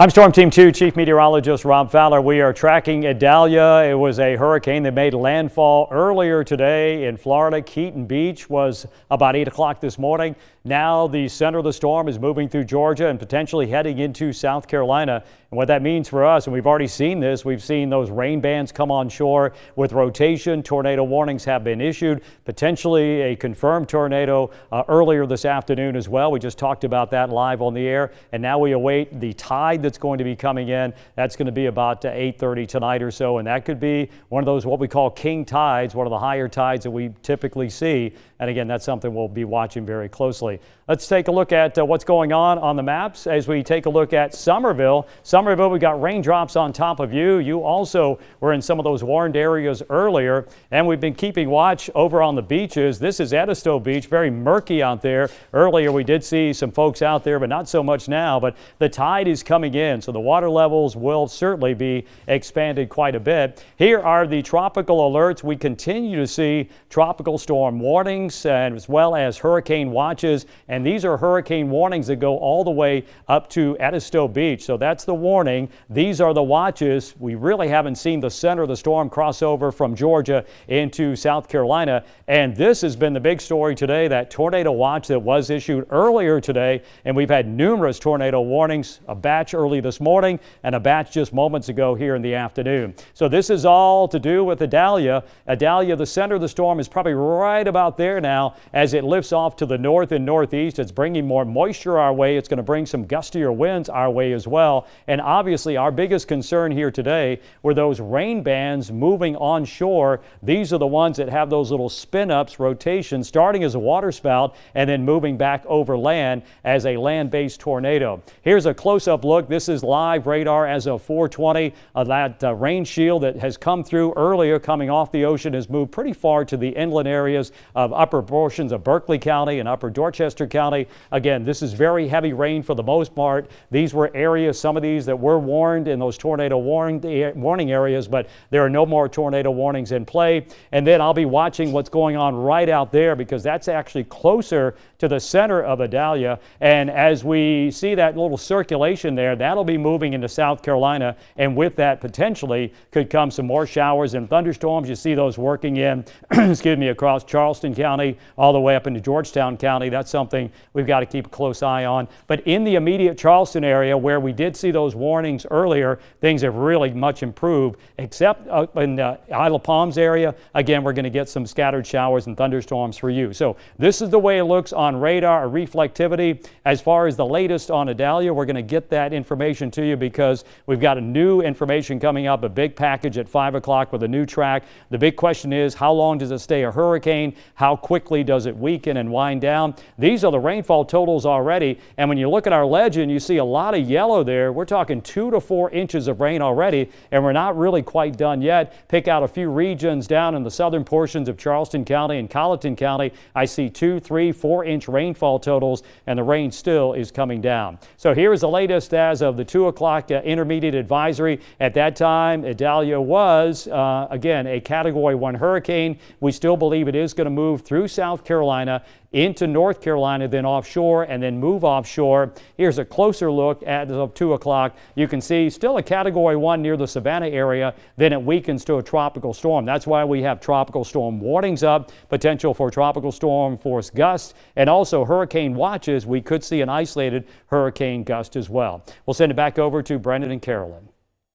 I'm Storm Team 2 Chief Meteorologist Rob Fowler. We are tracking Idalia. It was a hurricane that made landfall earlier today in Florida. Keaton Beach was about 8 o'clock this morning. Now the center of the storm is moving through Georgia and potentially heading into South Carolina. And what that means for us, and we've already seen this, we've seen those rain bands come on shore with rotation. Tornado warnings have been issued, potentially a confirmed tornado earlier this afternoon as well. We just talked about that live on the air. And now we await the tide that's going to be coming in. That's going to be about 8:30 tonight or so. And that could be one of those what we call king tides, one of the higher tides that we typically see. And again, that's something we'll be watching very closely. Let's take a look at what's going on the maps as we take a look at Somerville. Somerville, we got raindrops on top of you. You also were in some of those warned areas earlier, and we've been keeping watch over on the beaches. This is Edisto Beach, very murky out there. Earlier, we did see some folks out there, but not so much now. But the tide is coming in, so the water levels will certainly be expanded quite a bit. Here are the tropical alerts. We continue to see tropical storm warnings and as well as hurricane watches. And these are hurricane warnings that go all the way up to Edisto Beach. So that's the warning. These are the watches. We really haven't seen the center of the storm cross over from Georgia into South Carolina. And this has been the big story today, that tornado watch that was issued earlier today. And we've had numerous tornado warnings, a batch early this morning and a batch just moments ago here in the afternoon. So this is all to do with Idalia. Idalia, the center of the storm, is probably right about there now as it lifts off to the north and northeast. It's bringing more moisture our way. It's going to bring some gustier winds our way as well. And obviously our biggest concern here today were those rain bands moving onshore. These are the ones that have those little spin-ups, rotations, starting as a waterspout and then moving back over land as a land-based tornado. Here's a close-up look. This is live radar as of 4:20. That rain shield that has come through earlier coming off the ocean has moved pretty far to the inland areas of upper portions of Berkeley County and upper Dorchester County. Again, this is very heavy rain for the most part. These were areas, some of these that were warned in those tornado warning areas, but there are no more tornado warnings in play. And then I'll be watching what's going on right out there because that's actually closer to the center of Idalia. And as we see that little circulation there, that'll be moving into South Carolina. And with that, potentially could come some more showers and thunderstorms. You see those working in, excuse me, across Charleston County all the way up into Georgetown County. That's something we've got to keep a close eye on. But in the immediate Charleston area where we did see those warnings earlier, things have really much improved, except up in the Isle of Palms area. Again, we're going to get some scattered showers and thunderstorms for you. So this is the way it looks on radar or reflectivity. As far as the latest on Idalia, we're going to get that information to you because we've got a new information coming up, a big package at 5 o'clock with a new track. The big question is, how long does it stay a hurricane? How quickly does it weaken and wind down? These are the rainfall totals already. And when you look at our legend, you see a lot of yellow there. We're talking 2 to 4 inches of rain already, and we're not really quite done yet. Pick out a few regions down in the southern portions of Charleston County and Colleton County. I see 2, 3, 4 inch rainfall totals, and the rain still is coming down. So here is the latest as of the 2 o'clock intermediate advisory. At that time, Idalia was, again, a Category 1 hurricane. We still believe it is going to move through South Carolina into North Carolina, then offshore, and then move offshore. Here's a closer look as of 2 o'clock. You can see still a Category 1 near the Savannah area, then it weakens to a tropical storm. That's why we have tropical storm warnings up, potential for tropical storm force gusts, and also hurricane watches. We could see an isolated hurricane gust as well. We'll send it back over to Brendan and Carolyn.